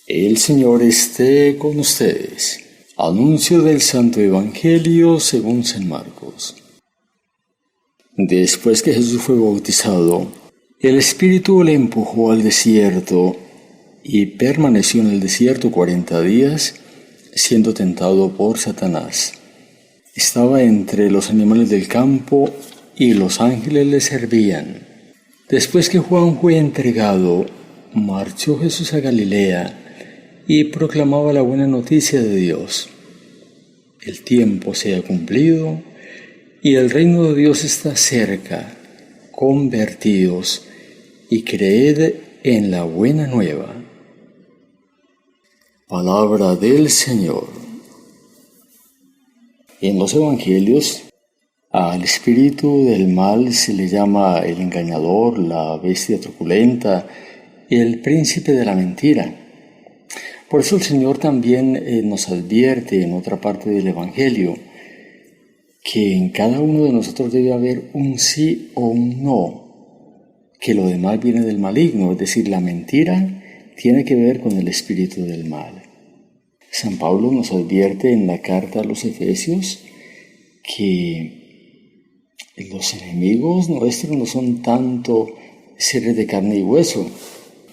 El Señor esté con ustedes. Anuncio del Santo Evangelio según San Marcos. Después que Jesús fue bautizado, el Espíritu le empujó al desierto y permaneció en el desierto 40 días, siendo tentado por Satanás. Estaba entre los animales del campo y los ángeles le servían. Después que Juan fue entregado, marchó Jesús a Galilea y proclamaba la buena noticia de Dios. El tiempo se ha cumplido y el reino de Dios está cerca. Convertíos y creed en la buena nueva. Palabra del Señor. En los evangelios, al espíritu del mal se le llama el engañador, la bestia truculenta, el príncipe de la mentira. Por eso el Señor también nos advierte en otra parte del Evangelio que en cada uno de nosotros debe haber un sí o un no, que lo demás viene del maligno, es decir, la mentira tiene que ver con el espíritu del mal. San Pablo nos advierte en la carta a los Efesios que los enemigos nuestros no son tanto seres de carne y hueso,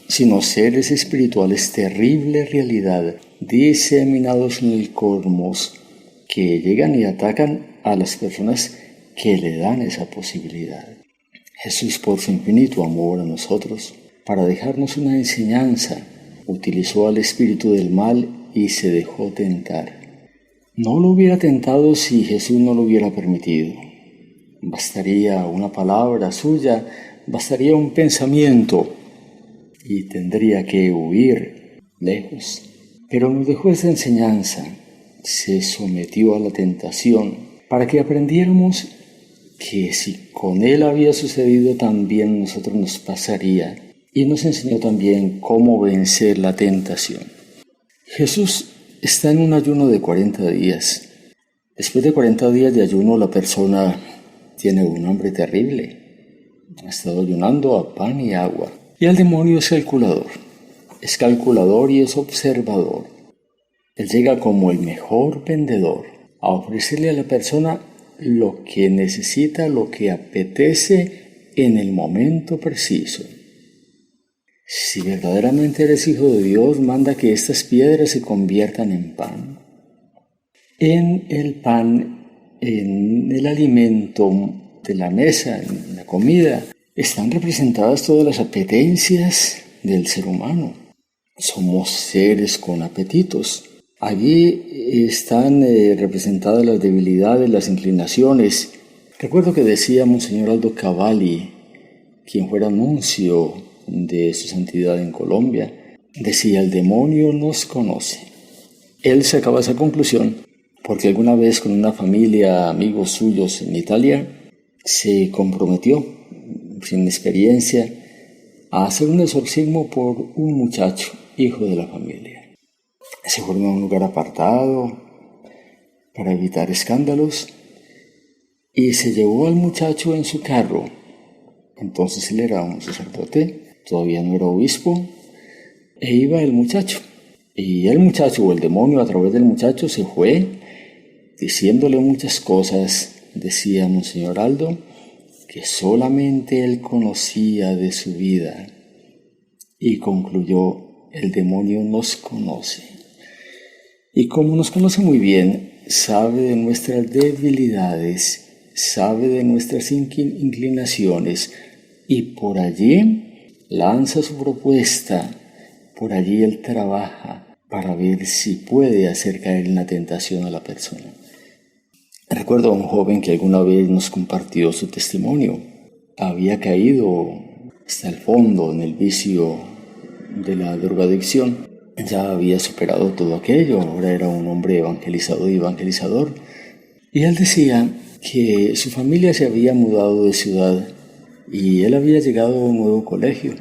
sino seres espirituales, terrible realidad, diseminados en el cosmos, que llegan y atacan a las personas que le dan esa posibilidad. Jesús, por su infinito amor a nosotros, para dejarnos una enseñanza, utilizó al espíritu del mal y se dejó tentar. No lo hubiera tentado si Jesús no lo hubiera permitido. Bastaría una palabra suya, bastaría un pensamiento, y tendría que huir lejos. Pero nos dejó esa enseñanza, se sometió a la tentación, para que aprendiéramos que si con Él había sucedido, también nosotros nos pasaría, y nos enseñó también cómo vencer la tentación. Jesús está en un ayuno de 40 días. Después de 40 días de ayuno, la persona tiene un hambre terrible. Ha estado ayunando a pan y agua. Y el demonio es calculador. Es calculador y es observador. Él llega como el mejor vendedor a ofrecerle a la persona lo que necesita, lo que apetece en el momento preciso. Si verdaderamente eres hijo de Dios, manda que estas piedras se conviertan en pan. En el pan, en el alimento de la mesa, en la comida, están representadas todas las apetencias del ser humano. Somos seres con apetitos. Allí están representadas las debilidades, las inclinaciones. Recuerdo que decía Monseñor Aldo Cavalli, quien fuera nuncio de su santidad en Colombia, decía: el demonio nos conoce. Él sacaba esa conclusión porque alguna vez con una familia, amigos suyos en Italia, se comprometió sin experiencia a hacer un exorcismo por un muchacho, hijo de la familia. Se formó en un lugar apartado para evitar escándalos y se llevó al muchacho en su carro. Entonces él era un sacerdote, todavía no era obispo, e iba el muchacho. Y el muchacho, o el demonio a través del muchacho, se fue diciéndole muchas cosas. Decía Monseñor Aldo que solamente él conocía de su vida, y concluyó: el demonio nos conoce. Y como nos conoce muy bien, sabe de nuestras debilidades, sabe de nuestras inclinaciones, y por allí lanza su propuesta, por allí él trabaja para ver si puede hacer caer en la tentación a la persona. Recuerdo a un joven que alguna vez nos compartió su testimonio. Había caído hasta el fondo en el vicio de la drogadicción. Ya había superado todo aquello, ahora era un hombre evangelizado y evangelizador. Y él decía que su familia se había mudado de ciudad y él había llegado a un nuevo colegio.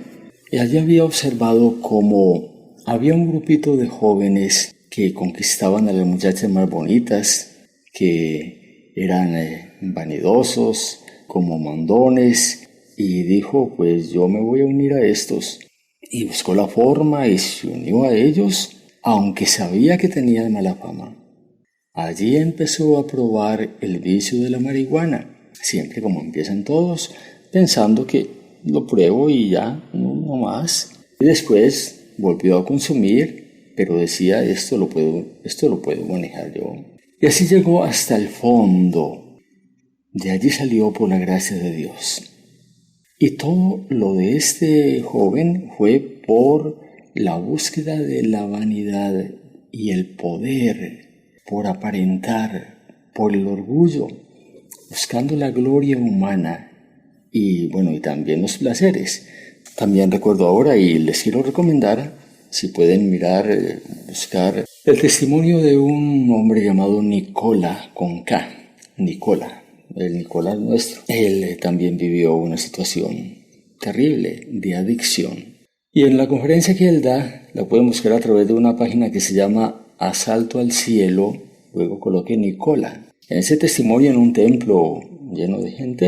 Y allí había observado cómo había un grupito de jóvenes que conquistaban a las muchachas más bonitas, que eran vanidosos, como mandones, y dijo: pues yo me voy a unir a estos. y buscó la forma y se unió a ellos, aunque sabía que tenían mala fama. Allí empezó a probar el vicio de la marihuana, siempre como empiezan todos, pensando que lo pruebo y ya, no más. Y después volvió a consumir, pero decía, esto lo puedo manejar yo. Y así llegó hasta el fondo. De allí salió por la gracia de Dios. Y todo lo de este joven fue por la búsqueda de la vanidad y el poder, por aparentar, por el orgullo, buscando la gloria humana y también los placeres. También recuerdo ahora y les quiero recomendar, si pueden mirar, buscar el testimonio de un hombre llamado Nicola, con K, Nicola, el Nicolás nuestro. Él también vivió una situación terrible de adicción. Y en la conferencia que él da, la pueden buscar a través de una página que se llama Asalto al Cielo, luego coloque Nicola. En ese testimonio en un templo lleno de gente,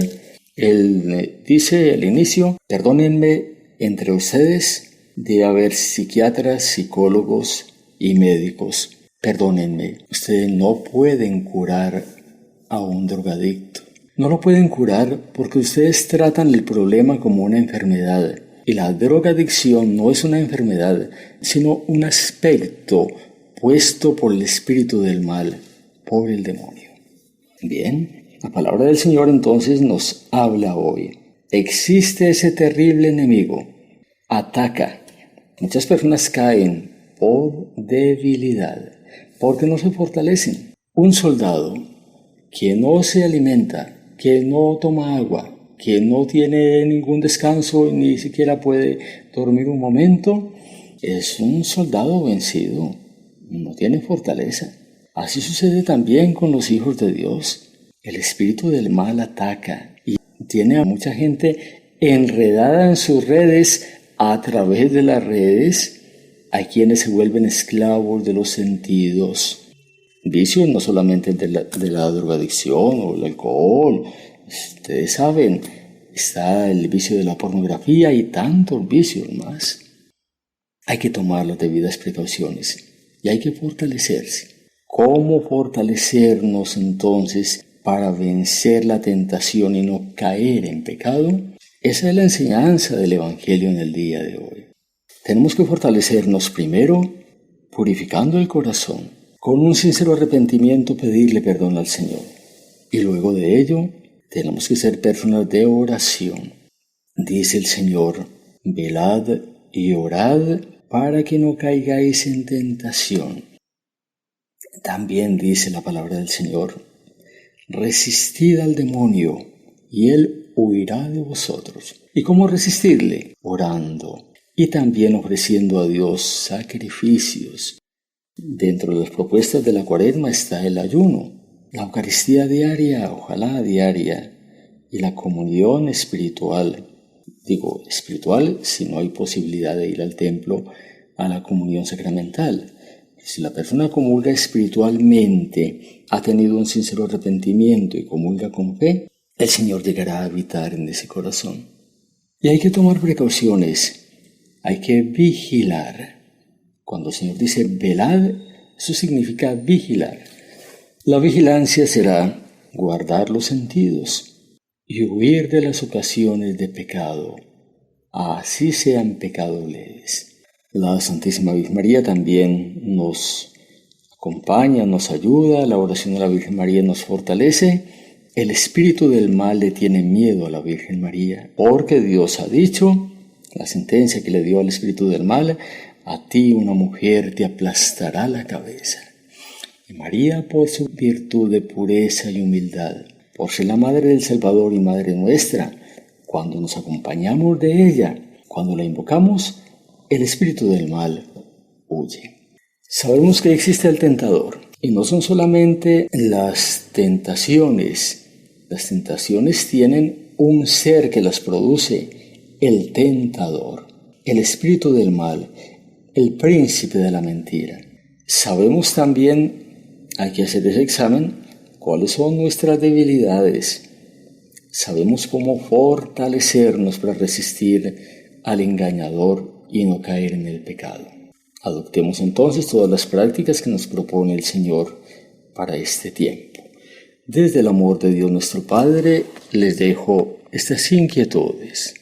él dice al inicio, perdónenme, entre ustedes debe haber psiquiatras, psicólogos y médicos. Perdónenme, ustedes no pueden curar a un drogadicto. No lo pueden curar porque ustedes tratan el problema como una enfermedad. Y la drogadicción no es una enfermedad, sino un aspecto puesto por el espíritu del mal, por el demonio. Bien, la palabra del Señor entonces nos habla hoy. Existe ese terrible enemigo, ataca. Muchas personas caen por debilidad, porque no se fortalecen. Un soldado que no se alimenta, que no toma agua, que no tiene ningún descanso, ni siquiera puede dormir un momento, es un soldado vencido, no tiene fortaleza. Así sucede también con los hijos de Dios. El espíritu del mal ataca y tiene a mucha gente enredada en sus redes. A través de las redes hay quienes se vuelven esclavos de los sentidos. Vicios no solamente de la drogadicción o el alcohol. Ustedes saben, está el vicio de la pornografía y tantos vicios más. Hay que tomar las debidas precauciones y hay que fortalecerse. ¿Cómo fortalecernos entonces para vencer la tentación y no caer en pecado? Esa es la enseñanza del Evangelio en el día de hoy. Tenemos que fortalecernos primero purificando el corazón, con un sincero arrepentimiento pedirle perdón al Señor. Y luego de ello, tenemos que ser personas de oración. Dice el Señor, velad y orad para que no caigáis en tentación. También dice la palabra del Señor, resistid al demonio y él huirá de vosotros. ¿Y cómo resistirle? Orando y también ofreciendo a Dios sacrificios. Dentro de las propuestas de la Cuaresma está el ayuno, la Eucaristía diaria, ojalá diaria, y la comunión espiritual. Digo espiritual si no hay posibilidad de ir al templo a la comunión sacramental. Si la persona comulga espiritualmente, ha tenido un sincero arrepentimiento y comulga con fe, el Señor llegará a habitar en ese corazón. Y hay que tomar precauciones, hay que vigilar. Cuando el Señor dice velad, eso significa vigilar. La vigilancia será guardar los sentidos y huir de las ocasiones de pecado, así sean pecados leves. La Santísima Virgen María también nos acompaña, nos ayuda, la oración de la Virgen María nos fortalece. El espíritu del mal le tiene miedo a la Virgen María, porque Dios ha dicho, la sentencia que le dio al espíritu del mal, a ti una mujer te aplastará la cabeza. Y María, por su virtud de pureza y humildad, por ser la Madre del Salvador y Madre nuestra, cuando nos acompañamos de ella, cuando la invocamos, el espíritu del mal huye. Sabemos que existe el tentador, y no son solamente las tentaciones. Las tentaciones tienen un ser que las produce, el tentador, el espíritu del mal, el príncipe de la mentira. Sabemos también, hay que hacer ese examen, cuáles son nuestras debilidades. Sabemos cómo fortalecernos para resistir al engañador y no caer en el pecado. Adoptemos entonces todas las prácticas que nos propone el Señor para este tiempo. Desde el amor de Dios nuestro Padre, les dejo estas inquietudes.